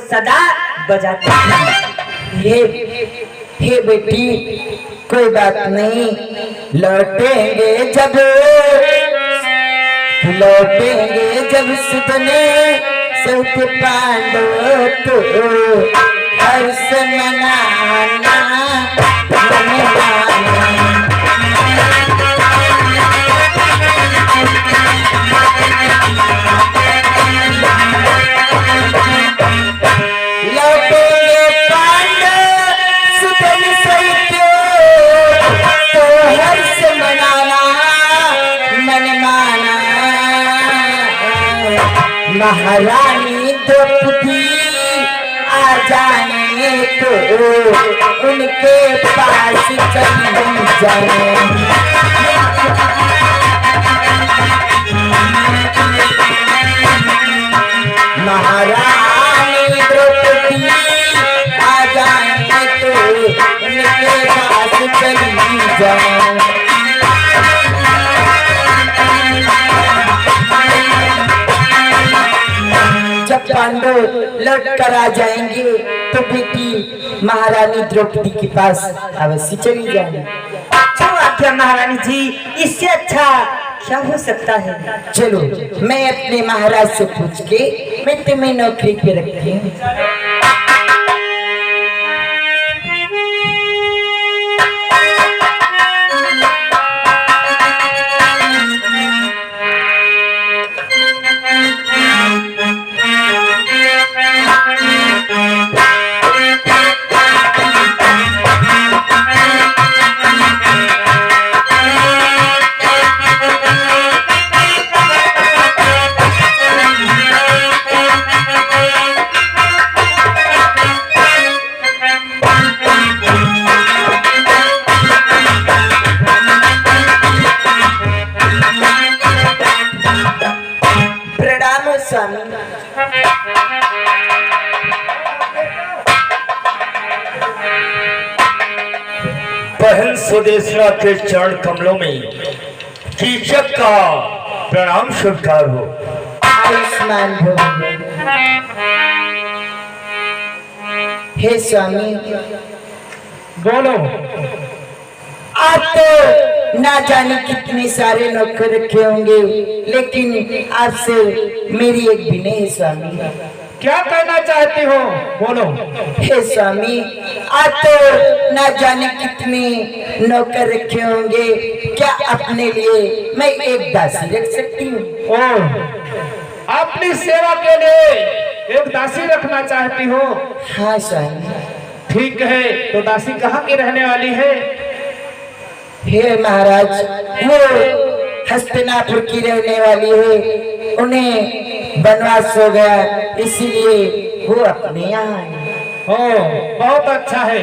सदा बजाते हैं। हे बेटी, कोई बात नहीं, लौटेंगे जब सुपने सत पांडव तो हर्ष मनाना महारानी द्रौपदी आ जाने तो उनके पास चली जाए। महारानी द्रौपदी आ जाने तो उनके पास चली जाए। जब पांडव लौट कर आ जाएंगे तो बेटी महारानी द्रौपदी के पास अवश्य चली जाएंगे। अच्छा आज्ञा महारानी जी, इससे अच्छा क्या हो सकता है? चलो, मैं अपने महाराज से पूछ के मैं तुम्हें नौकरी पे रखती हूँ। बहन सुदेशना के चरण कमलों में कीचक का प्रणाम स्वीकार हो। आयुष्मान भव। हे स्वामी, बोलो। आप तो ना जाने कितने सारे नौकर रखे होंगे, लेकिन आपसे मेरी एक विनय है स्वामी। क्या कहना चाहती हो? बोलो। हे स्वामी, आप तो ना जाने कितने नौकर रखे होंगे, क्या अपने लिए मैं एक दासी रख सकती हूँ? अपनी सेवा के लिए एक दासी रखना चाहती हो? हाँ स्वामी। ठीक है, तो दासी कहाँ की रहने वाली है? हे महाराज, वो हस्तिनापुर की रहने वाली है। उन्हें वनवास हो गया, इसीलिए वो अपने यहाँ है। बहुत अच्छा है,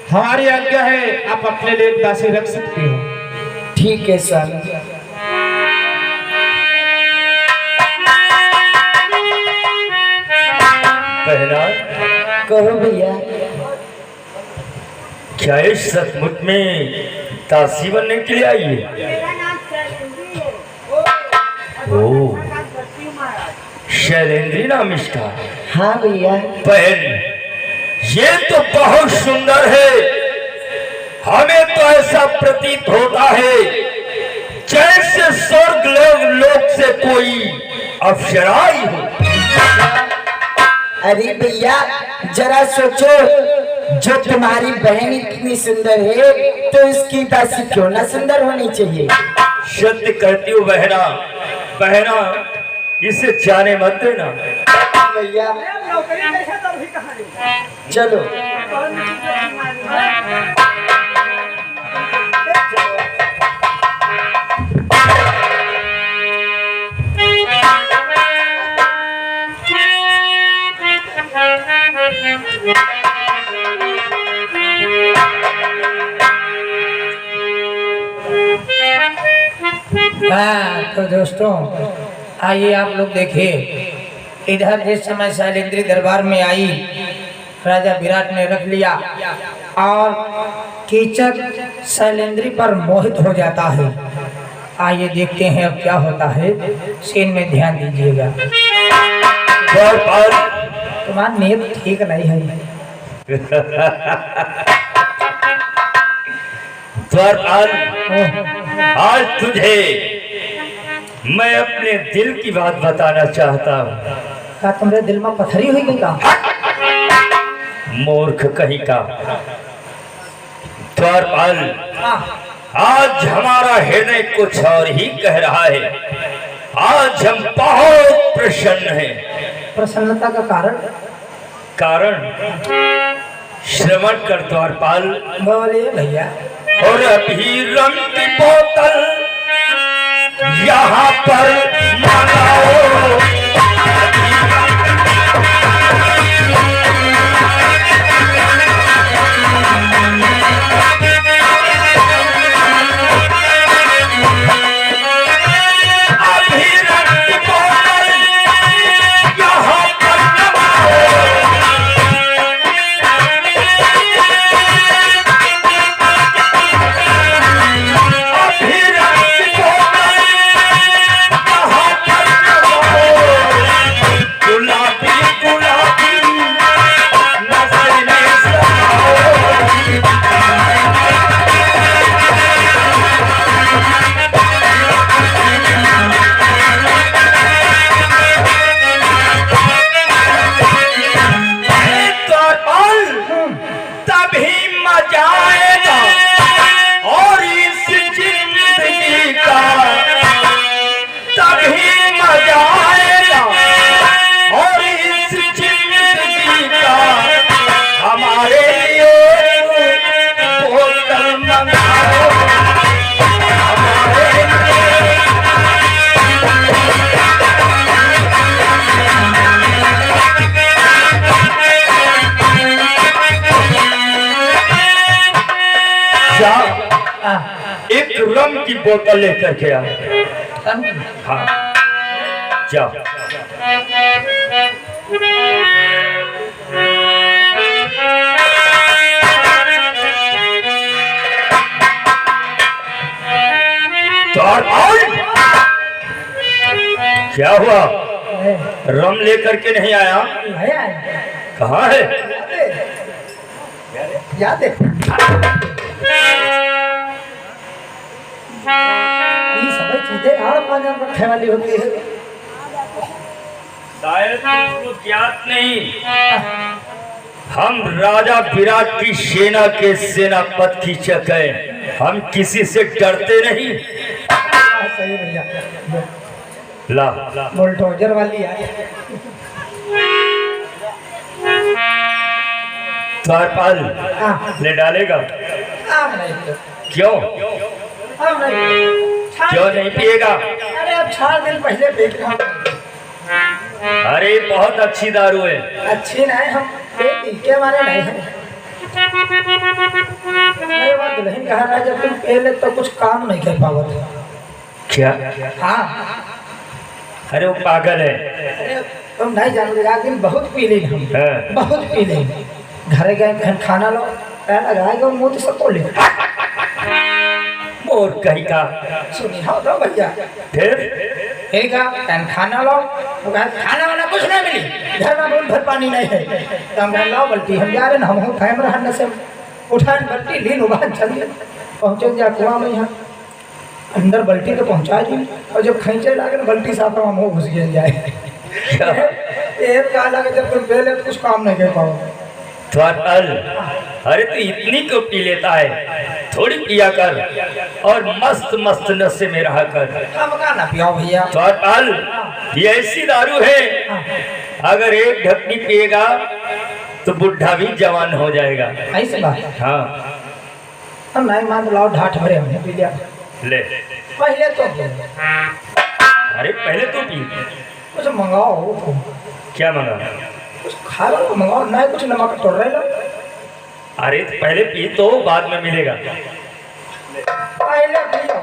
हमारी आज्ञा है, आप अपने लिए एक दासी रख सकती हो। ठीक है स्वामी। पहला कहो भैया। क्या इस सचमुच में दासी बनने के लिए आई है? ओ, शैलेंद्री नाम इसका? हाँ भैया। बहन, ये तो बहुत सुंदर है। हमें तो ऐसा प्रतीत होता है जैसे स्वर्ग लोक से कोई अप्सरा आई हो। अरे भैया, जरा सोचो, जो तुम्हारी बहन इतनी सुंदर है तो इसकी दासी क्यों ना सुंदर होनी चाहिए? सत्य करती हूँ बहना। बहना, इसे जाने मत देना। भैया चलो। हाँ, तो दोस्तों आइए आप लोग देखिए, इधर जिस समय शैलेंद्री दरबार में आई, राजा विराट ने रख लिया और कीचक शैलेंद्री पर मोहित हो जाता है। आइए देखते हैं अब क्या होता है, सीन में ध्यान दीजिएगा। तुम्हारी नीयत ठीक नहीं है। द्वारपाल, आज तुझे मैं अपने दिल की बात बताना चाहता हूँ। क्या तुम्हारे दिल में पत्थरी हुई गई का? मूर्ख कहीं का। द्वारपाल, आज हमारा हृदय कुछ और ही कह रहा है। आज हम बहुत प्रसन्न हैं। प्रसन्नता का कारण श्रवण कर द्वारपाल। बोलिए भैया। और अभी रम की बोतल यहाँ पर मंगाओ। एक रम की बोतल लेकर के आ। हाँ, जाओ। क्या हुआ? रम लेकर के नहीं आया? कहाँ है? याद है? ये सभी चीजें आड़ पाने में रखने वाली होती है। शायद तुमको ज्ञात नहीं, हम राजा विराट की सेना के सेनापति चक हैं। हम किसी से डरते नहीं। सही भैया। ला बुलडोजर वाली है। द्वारपाल ले डालेगा? क्यों क्यों नहीं पिएगा? अरे अब 4 दिन पहले पी के अरे बहुत अच्छी दारू है। अच्छी नहीं, हम पी के मारे नहीं है। मेरे बात दुल्हन कहा रहा जब तुम पहले तो कुछ काम नहीं कर पावत। क्या? हाँ। अरे वो पागल है। अरे तुम नहीं जान लगा कि बहुत पी ली हम। बहुत पी ली। घर गए कहीं खाना लो लगाएगा मुँह तो सबको ले। और कहीं का सुनी हाँ दो भैया। फिर खाना लो तो खाना वाना कुछ नहीं मिली। घर में बोल भर पानी नहीं है तो हम लाओ बल्टी। हम जा रहे ना, हम फैम रहने से उठाए बल्टी लीन उबान चलिए पहुँचे जा कुआं में। यहाँ अंदर बल्टी तो पहुँचा दी और जब खींचे लागे ना बल्टी साफ हम घुस गए जाए। एक कहा लगे जब तुम पहले तो कुछ काम नहीं कर पाओगे। अरे तो इतनी क्यों पी लेता है? थोड़ी पिया कर और मस्त मस्त नशे में रहा कर। हम का ना पियाओ भैया। ये ऐसी दारू है, अगर एक ढक्की पिएगा तो बुढ़ा भी जवान हो जाएगा। ऐसी बात? हाँ। हम नहीं मान लाओ ढाठ भरे हमने पी लिया। ले पहले तो अरे पहले तो पी। कुछ मंगाओ। क्या मंगा? कुछ खा लो मंगाओ। नहीं कुछ नमक तोड़ रहे लो। अरे पहले पी तो बाद में मिलेगा। पहले पियो।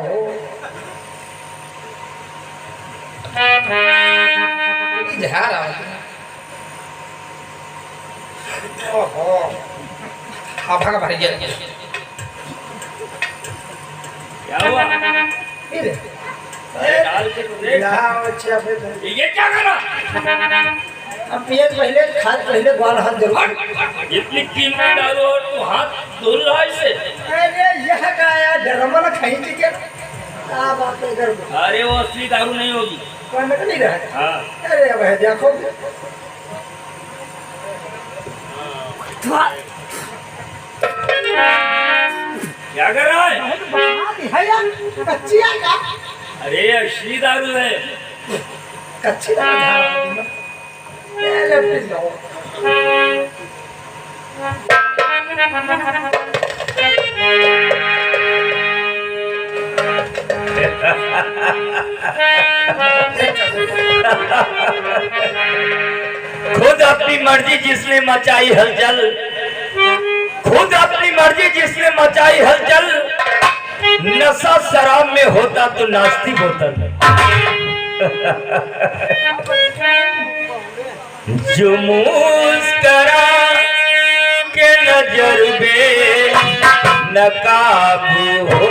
जहर ओहो हाँ भागा भर गया। क्या हुआ? डाल के तो देख। ये क्या करा? अब पिए पहले खाद पहले ग्वाल हाथ जरूर। इतनी कीमत दारू और तू हाथ धुल रहा है इसे। अरे यह गाया डरमल खाई थी क्या? क्या बात है इधर? अरे वो असली दारू नहीं होगी। कौन लग नहीं रहा है? हाँ अरे अब है देखो। क्या कर रहा है? है यार कच्ची है क्या? अरे असली दारू है। कच्ची दारू है। ये ले पी लो। खुद अपनी मर्जी जिसने मचाई हलचल, खुद अपनी मर्जी जिसने मचाई हलचल, नशा शराब में होता तो नाश्ती बोतल। जो मुस्करा के नजर में नकाबू हो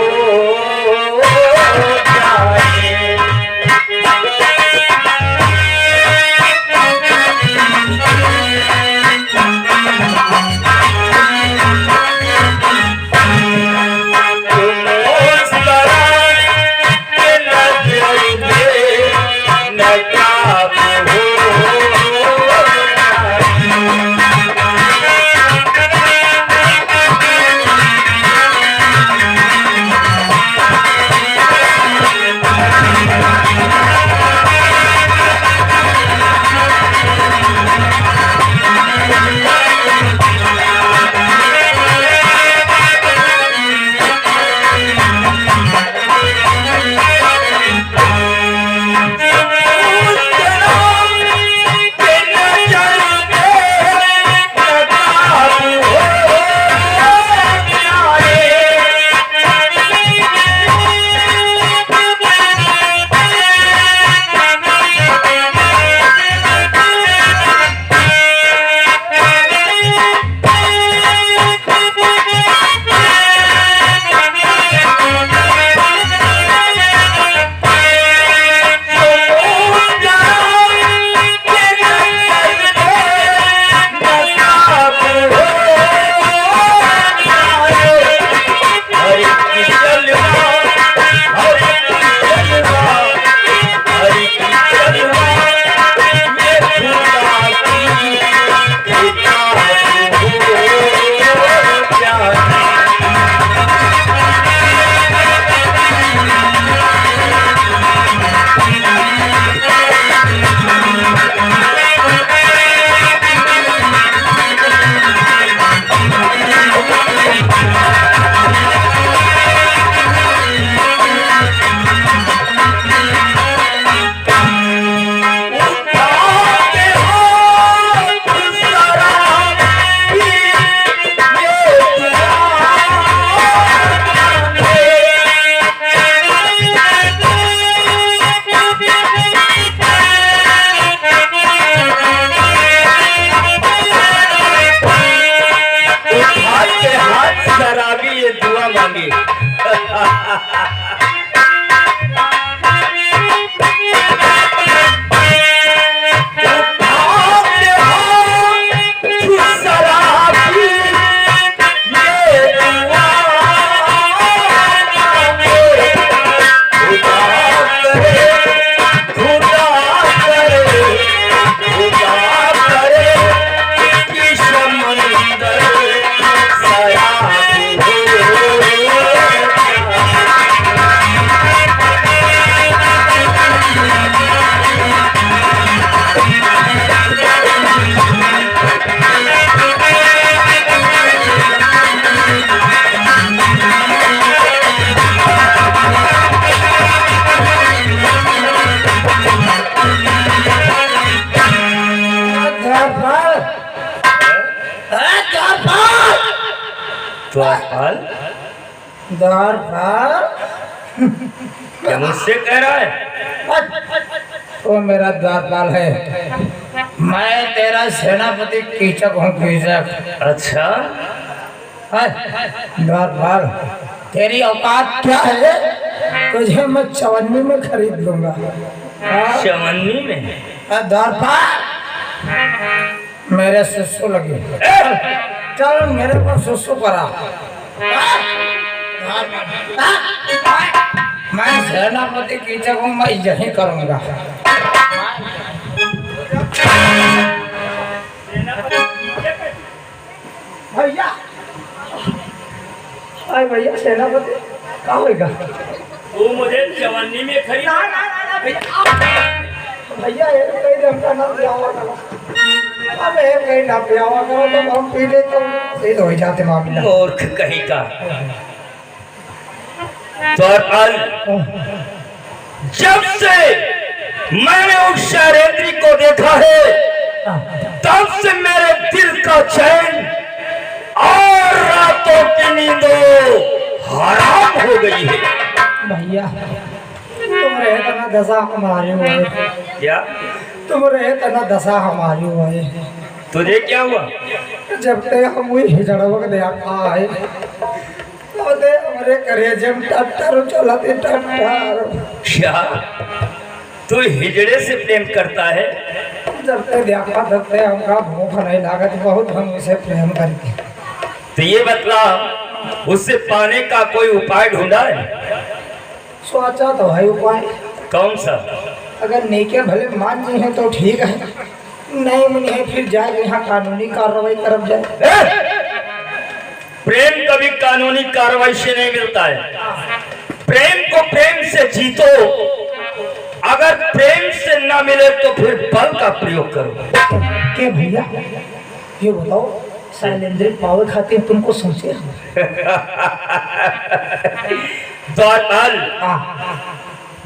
जाए, द्वारपाल? द्वारपाल? क्या मुझसे कह रहा है? वो मेरा द्वारपाल है, मैं तेरा सेनापति कीचक हूँ, कीचक। अच्छा द्वारपाल, तेरी औकात क्या है? तुझे मैं चवन्नी में खरीद लूंगा। चवन्नी में? द्वारपाल, मेरे सुसु लगी। चल मेरे को सुसु करा। मैं सेनापति की जगह मैं यही करूंगा। भैया अरे भैया सेनापति कहाँ होगा? तू मुझे जवानी में खरीद भैया एक कहीं हमका ना पियावा करो। अब एक कहीं ना पियावा करो तो हम पी ले तो ये हो जाते मामला। मूर्ख कहीं का। तो जब से मैंने उस शैलेंद्री को देखा है तब से मेरे दिल का चैन और रातों की नींदों हराम हो गई है। भैया तुम रहे तना दशा हमारे हुए। क्या तुम रहे तना दशा हमारी हुए। तुझे क्या हुआ? जब ते हम हुई हिजड़वक दे आए तो दे हमरे करे जब टट्टर चलते टट्टर। क्या तू हिजड़े से प्रेम करता है? जब ते देखा तब ते हमका भूख नहीं लागत। बहुत हम उसे प्रेम करके। तो ये बतला उससे पाने का कोई उपाय ढूंढा है? सोचा तो है उपाय। कौन सा? अगर नेके भले मान जी है तो ठीक है, नहीं मनी है फिर जाए यहाँ कानूनी कार्रवाई करब जाए। प्रेम कभी कानूनी कार्रवाई से नहीं मिलता है। प्रेम को प्रेम से जीतो। अगर प्रेम से ना मिले तो फिर बल का प्रयोग करो। के भैया ये बताओ शैलेंद्र पावे खातिर तुमको सोचे? द्वारपाल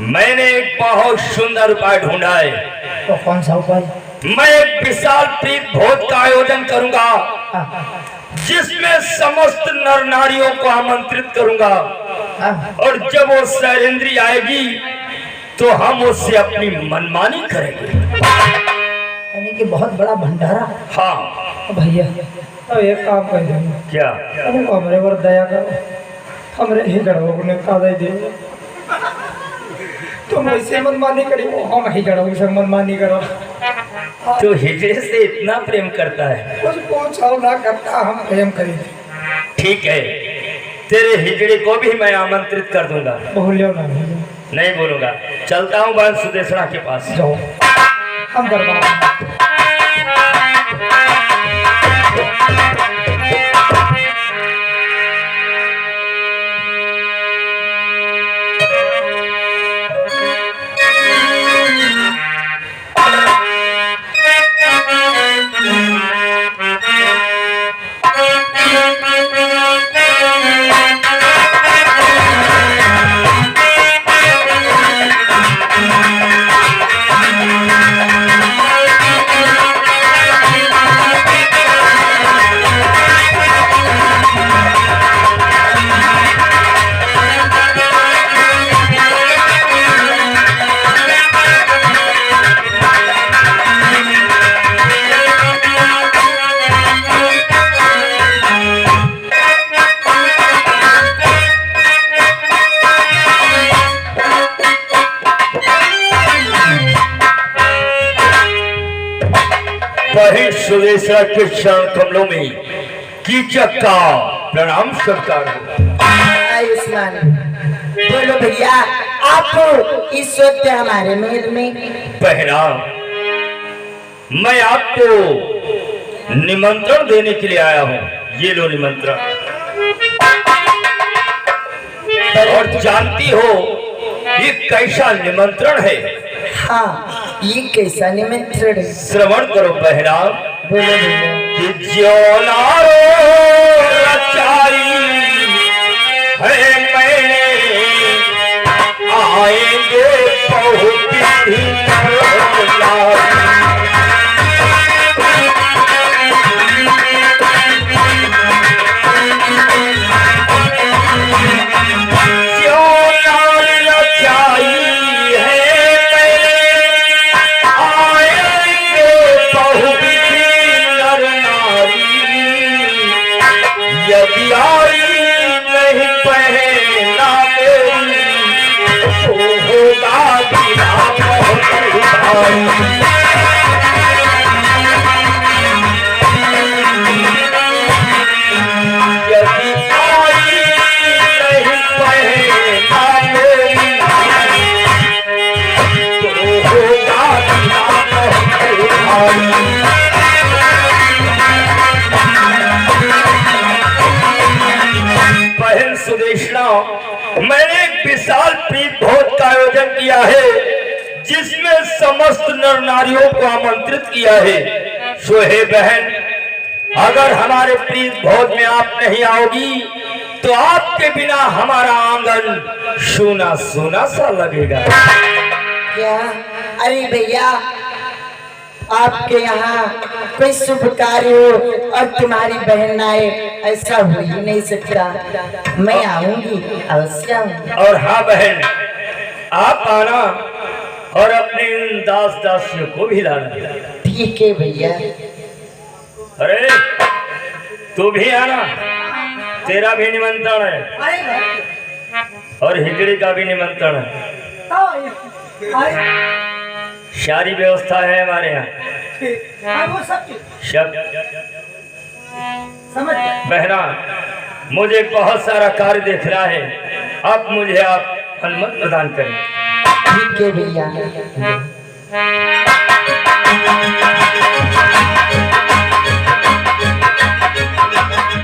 मैंने एक बहुत सुंदर उपाय ढूंढा है। तो कौन सा उपाय? मैं एक विशाल प्रीत भोज का आयोजन करूंगा जिसमें समस्त नर नारियों को आमंत्रित करूंगा और जब वो शैलेंद्री आएगी तो हम उससे अपनी मनमानी करेंगे। यानी कि बहुत बड़ा भंडारा। हाँ भैया अब एक काम कर देंगे। क्या? अरे हमरे पर दया करो, हमरे ही जड़ों को निपटा दे। तुम ऐसे मनमानी करी हम ही जड़ों से मनमानी करो। तो हिजड़े से इतना प्रेम करता है? कुछ पूछो ना करता हम प्रेम करेंगे। ठीक है तेरे हिजड़े को भी मैं आमंत्रित कर दूंगा। बोलियो ना भैया। नहीं बोलूंगा। चलता हूँ बान सुदेशना के पास। जाओ हम दरबार। सुदेशा के चरण कमलों में कीचक का प्रणाम सरकार हो। आयुष्मान बोलो भैया आप इस वक्त हमारे महल में? बहना मैं आपको निमंत्रण देने के लिए आया हूँ। ये लो निमंत्रण। और जानती हो ये कैसा निमंत्रण है? हाँ ये कैसा निमंत्रण है? श्रवण करो बहना। बोलो भैया। कि ज्योलारो रचाई है मैंने आएंगे बहुत ही समस्त नर नारियों को आमंत्रित किया है। सो हे बहन, अगर हमारे प्रीत भोज में आप नहीं आओगी तो आपके बिना हमारा आंगन सूना सूना सा लगेगा। क्या? अरे भैया, आपके यहाँ कोई शुभ कार्य हो और तुम्हारी बहन ना आए, ऐसा हो ही नहीं सकता। मैं आऊंगी, अवश्य आऊंगी। और हाँ बहन, आप आना और अपने इन दास दासियों को भी लाना। ठीक है भैया। अरे तू भी आना, तेरा भी निमंत्रण है और हिजड़ी का भी निमंत्रण है। सारी व्यवस्था है हमारे यहाँ। सब बहना, मुझे बहुत सारा कार्य देख रहा है, अब मुझे आप अनुमति प्रदान करें। ठीक है भैया।